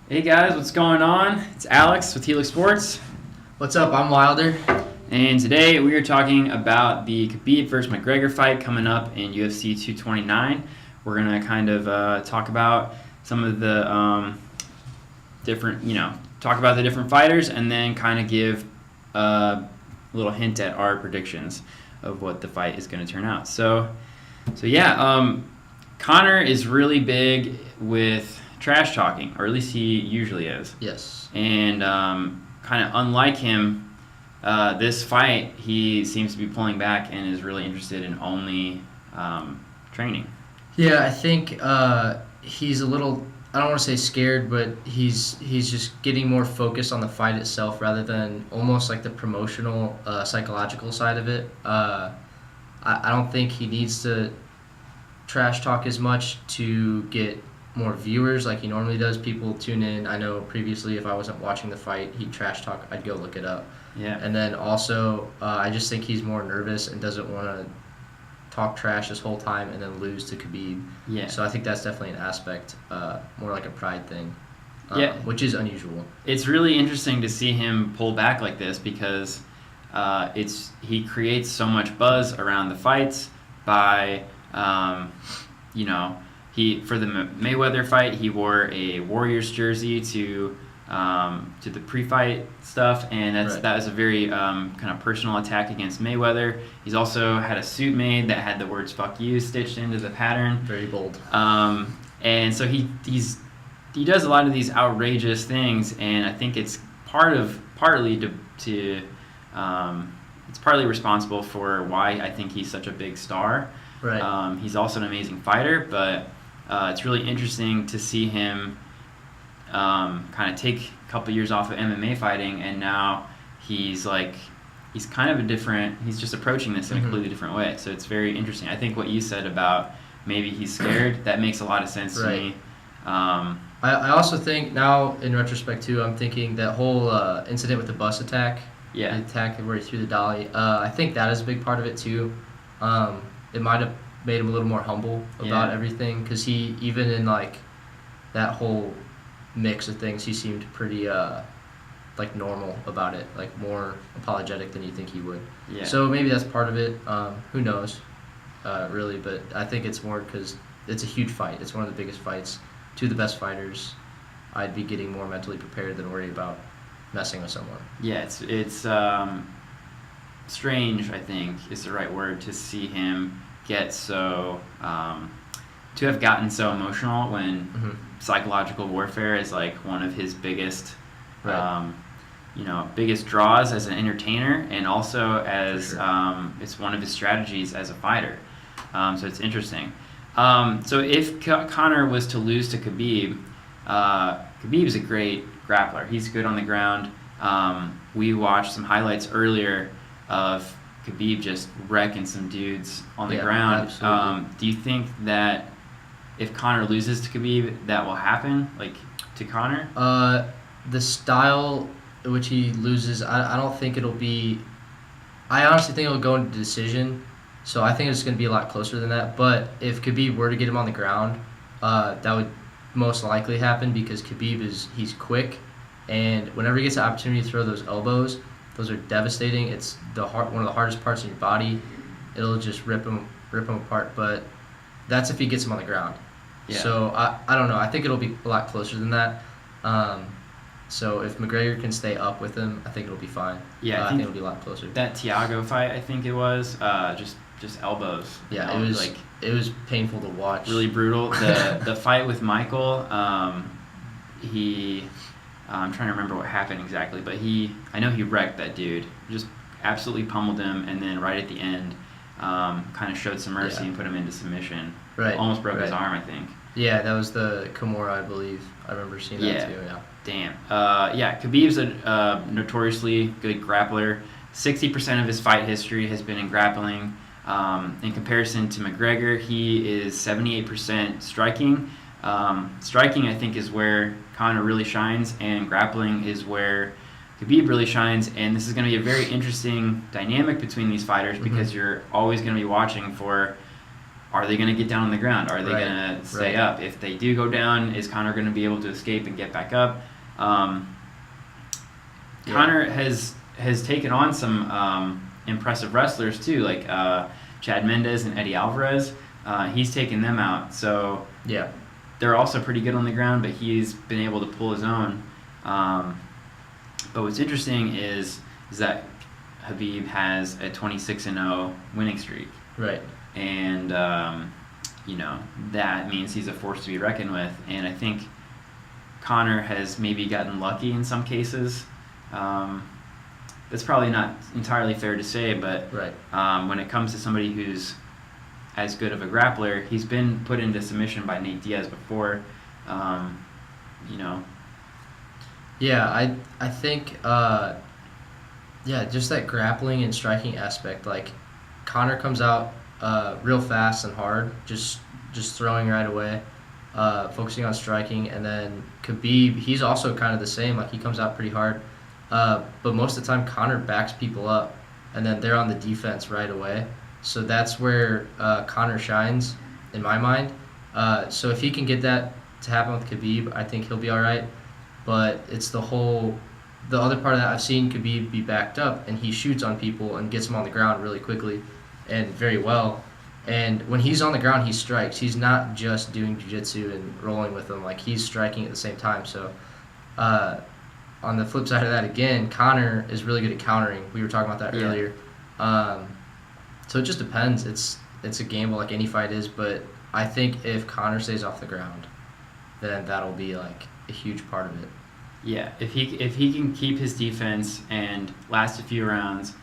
Hey guys, what's going on? It's Alex with Helixx Sports, What's up? I'm Wilder. and today we are talking about the Khabib versus McGregor fight coming up in UFC 229. We're gonna kind of talk about some of the talk about the different fighters, and then kind of give a little hint at our predictions of what the fight is going to turn out. Conor is really big with trash talking, or at least he usually is. Yes. And kind of unlike him, this fight, he seems to be pulling back and is really interested in only training. Yeah, I think he's a little. I don't want to say scared, but he's just getting more focused on the fight itself rather than almost like the promotional, psychological side of it. I don't think he needs to trash talk as much to get more viewers like he normally does. People tune in. I know previously if I wasn't watching the fight, he'd trash talk. I'd go look it up. Yeah. And then also, I just think he's more nervous and doesn't want to talk trash this whole time and then lose to Khabib. Yeah. So I think that's definitely an aspect, more like a pride thing, which is unusual. It's really interesting to see him pull back like this because he creates so much buzz around the fights by he for the Mayweather fight he wore a Warriors jersey to the pre-fight stuff, and that was a very kind of personal attack against Mayweather. He's also had a suit made that had the words "fuck you" stitched into the pattern. Very bold. And so he does a lot of these outrageous things, and I think it's partly responsible for why I think he's such a big star. Right. He's also an amazing fighter, but it's really interesting to see him kind of take a couple years off of MMA fighting, and now he's kind of he's just approaching this in a completely different way. So it's very interesting. I think what you said about maybe he's scared, that makes a lot of sense to me. I also think now, in retrospect too, I'm thinking that whole incident with the bus attack, the attack where he threw the dolly, I think that is a big part of it too. It might have made him a little more humble about everything, because he, even in like that whole mix of things, he seemed pretty normal about it, like more apologetic than you think he would. Yeah. So maybe that's part of it. Who knows, really? But I think it's more because it's a huge fight. It's one of the biggest fights. Two of the best fighters. I'd be getting more mentally prepared than worry about messing with someone. Yeah, it's strange, I think is the right word, to see him get so to have gotten so emotional when psychological warfare is like one of his biggest biggest draws as an entertainer, and also as it's one of his strategies as a fighter. So it's interesting. So if Conor was to lose to Khabib, Khabib is a great grappler. He's good on the ground. We watched some highlights earlier of Khabib just wrecking some dudes on the ground. Do you think that if Conor loses to Khabib, that will happen, like to Conor? The style in which he loses, I don't think it'll be. I honestly think it'll go into decision. So I think it's going to be a lot closer than that. But if Khabib were to get him on the ground, that would most likely happen, because Khabib he's quick, and whenever he gets the opportunity to throw those elbows, those are devastating. It's one of the hardest parts in your body. It'll just rip him apart. But that's if he gets him on the ground. Yeah. So I don't know. I think it'll be a lot closer than that. So if McGregor can stay up with him, I think it'll be fine. Yeah, I think it'll be a lot closer. That Thiago fight, I think it was just elbows. Yeah, it was painful to watch. Really brutal. The fight with Michael, I'm trying to remember what happened exactly, but I know he wrecked that dude. Just absolutely pummeled him, and then right at the end, kind of showed some mercy and put him into submission. Right. Almost broke his arm, I think. Yeah, that was the Kimura, I believe. I remember seeing that too. Yeah. Damn. Khabib's a notoriously good grappler. 60% of his fight history has been in grappling. In comparison to McGregor, he is 78% striking. Striking, I think, is where Conor really shines, and grappling is where Khabib really shines. And this is going to be a very interesting dynamic between these fighters, because you're always going to be watching for are they going to get down on the ground? Are they Right. going to stay Right. up? If they do go down, is Conor going to be able to escape and get back up? Conor has taken on some impressive wrestlers too, like Chad Mendes and Eddie Alvarez. He's taken them out, so Yeah. they're also pretty good on the ground, but he's been able to pull his own. But what's interesting is that Khabib has a 26-0 winning streak, Right. and that means he's a force to be reckoned with. And I think Conor has maybe gotten lucky in some cases. That's probably not entirely fair to say, but Right. when it comes to somebody who's as good of a grappler, he's been put into submission by Nate Diaz before. Yeah, I think just that grappling and striking aspect. Like Conor comes out real fast and hard, just throwing right away, focusing on striking, and then Khabib, he's also kind of the same. Like he comes out pretty hard, but most of the time Conor backs people up, and then they're on the defense right away. So that's where Conor shines in my mind. So if he can get that to happen with Khabib, I think he'll be all right. But it's the other part of that, I've seen Khabib be backed up, and he shoots on people and gets them on the ground really quickly and very well. And when he's on the ground, he strikes. He's not just doing jiu-jitsu and rolling with them. Like, he's striking at the same time. So on the flip side of that, again, Conor is really good at countering. We were talking about that earlier. So it just depends. It's a gamble like any fight is. But I think if Conor stays off the ground, then that'll be, like, a huge part of it. Yeah, if he can keep his defense and last a few rounds,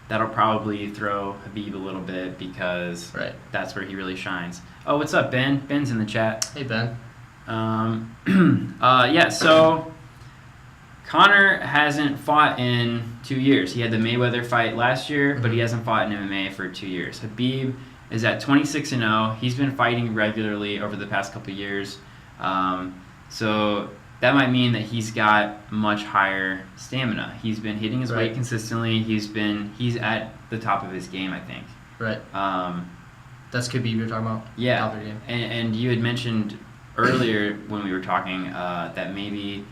that'll probably throw Khabib a little bit because that's where he really shines. Oh, what's up, Ben? Ben's in the chat. Hey, Ben. So Conor hasn't fought in 2 years. He had the Mayweather fight last year, but he hasn't fought in MMA for 2 years. Khabib is at 26-0. He's been fighting regularly over the past couple years. So that might mean that he's got much higher stamina. He's been hitting his weight consistently. He's at the top of his game, I think. Right. That's Khabib you're talking about? Yeah. Top of their game. And you had mentioned earlier when we were talking that maybe,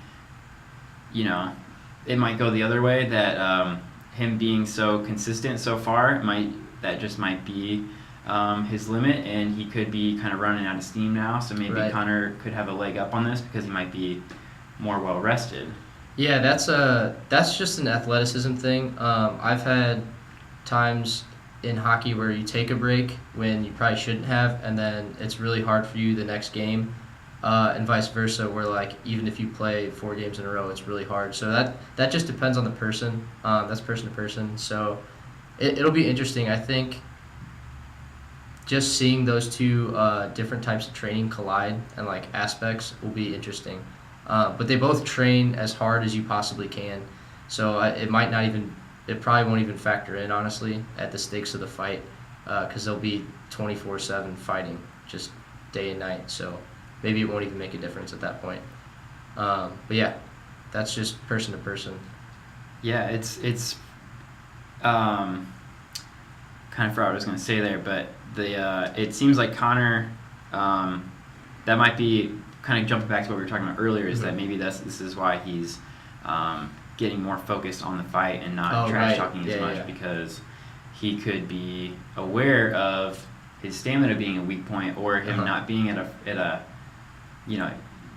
it might go the other way, that him being so consistent so far might be his limit, and he could be kind of running out of steam now. So maybe Conor could have a leg up on this because he might be more well rested. Yeah, that's just an athleticism thing. I've had times in hockey where you take a break when you probably shouldn't have, and then it's really hard for you the next game, and vice versa. Where like even if you play 4 games in a row, it's really hard. So that just depends on the person. That's person to person. So it'll be interesting. I think just seeing those two different types of training collide and like aspects will be interesting. But they both train as hard as you possibly can, so it probably won't even factor in, honestly, at the stakes of the fight, because they'll be 24/7 fighting just day and night. So maybe it won't even make a difference at that point. But yeah, that's just person to person. Yeah, it's kind of forgot what I was going to say there, but it seems like Conor, that might be kind of jumping back to what we were talking about earlier, is that maybe this is why he's getting more focused on the fight and not trash talking as much, because he could be aware of his stamina being a weak point, or him not being at a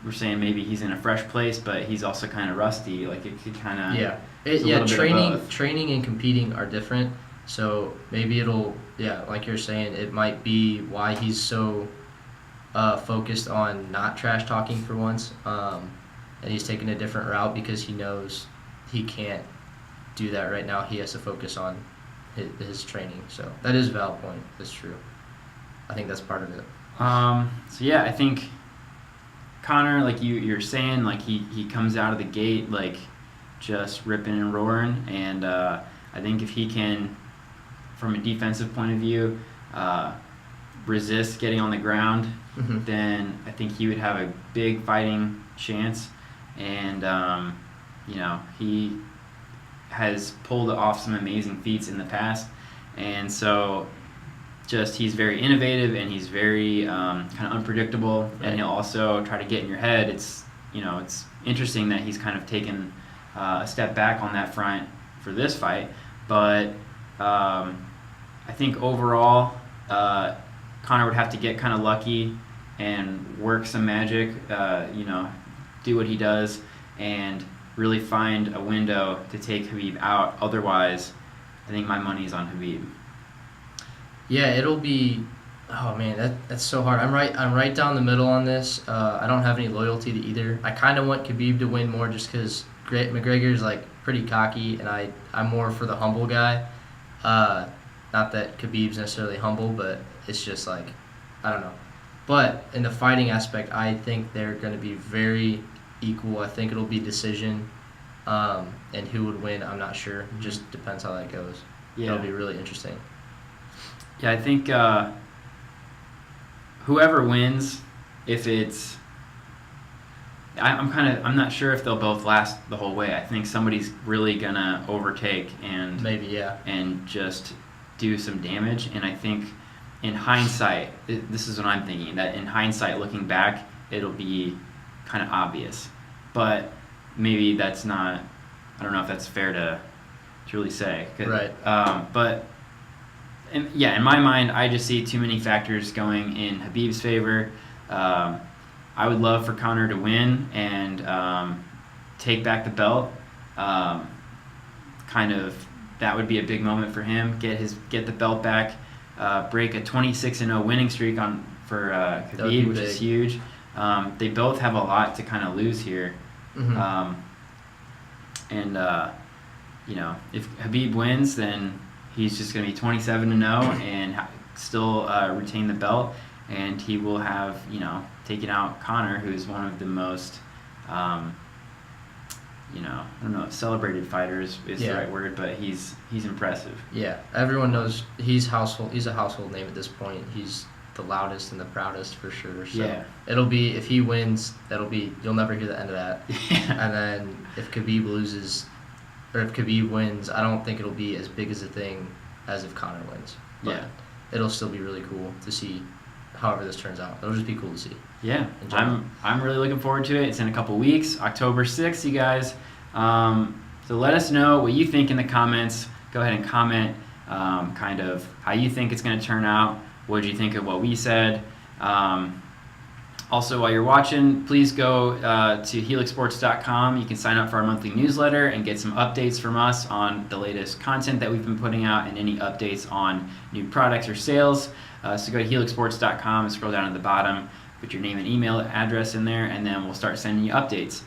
we're saying maybe he's in a fresh place, but he's also kind of rusty. Like it could kind of training and competing are different. So maybe it'll, like you're saying, it might be why he's so focused on not trash talking for once, and he's taking a different route because he knows he can't do that right now. He has to focus on his training. So that is a valid point. That's true. I think that's part of it. I think Conor, like you're saying, like he comes out of the gate like just ripping and roaring, and I think if he can, from a defensive point of view, resist getting on the ground, then I think he would have a big fighting chance. And he has pulled off some amazing feats in the past, and so he's very innovative and he's very kind of unpredictable, Right. and he'll also try to get in your head. It's interesting that he's kind of taken a step back on that front for this fight, but I think overall Conor would have to get kind of lucky and work some magic, do what he does and really find a window to take Khabib out. Otherwise, I think my money's on Khabib. Yeah, it'll be. Oh man, that's so hard. I'm right down the middle on this. I don't have any loyalty to either. I kind of want Khabib to win more just because McGregor's like pretty cocky, and I'm more for the humble guy. Not that Khabib's necessarily humble, but it's just like I don't know. But in the fighting aspect, I think they're going to be very equal. I think it'll be decision, and who would win, I'm not sure. It just depends how that goes. Yeah. It'll be really interesting. Yeah, I think whoever wins, if it's, I'm not sure if they'll both last the whole way. I think somebody's really gonna overtake and Maybe, yeah. and just do some damage. And I think in hindsight, this is what I'm thinking, that in hindsight, looking back, it'll be kind of obvious. But maybe that's not, I don't know if that's fair to really say. Right. But in my mind, I just see too many factors going in Khabib's favor. I would love for Conor to win and take back the belt. Kind of, that would be a big moment for him. Get the belt back. Break a 26-0 winning streak for Khabib, which is huge. They both have a lot to kind of lose here. Mm-hmm. If Khabib wins, then he's just going to be 27-0 and still retain the belt, and he will have taken out Conor, who is one of the most I don't know if celebrated fighters is the right word, but he's impressive. Yeah, everyone knows he's a household name at this point. He's the loudest and the proudest for sure. So it'll be, if he wins, you'll never hear the end of that. Yeah. And then if Khabib loses, or if Khabib wins, I don't think it'll be as big as a thing as if Conor wins. But it'll still be really cool to see however this turns out. It'll just be cool to see. Yeah, I'm really looking forward to it. It's in a couple weeks, October 6th, you guys. So let us know what you think in the comments. Go ahead and comment kind of how you think it's going to turn out. What did you think of what we said? Also, while you're watching, please go to helixsports.com. You can sign up for our monthly newsletter and get some updates from us on the latest content that we've been putting out and any updates on new products or sales. So go to helixsports.com and scroll down to the bottom. Put your name and email address in there, and then we'll start sending you updates.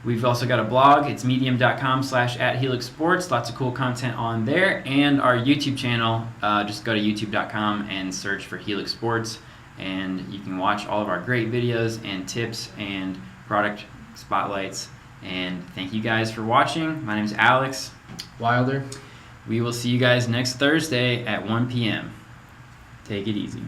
We've also got a blog. It's medium.com/@helixsports. Lots of cool content on there. And our YouTube channel, just go to youtube.com and search for Helixx Sports. And you can watch all of our great videos and tips and product spotlights. And thank you guys for watching. My name is Alex Wilder. We will see you guys next Thursday at 1 p.m. Take it easy.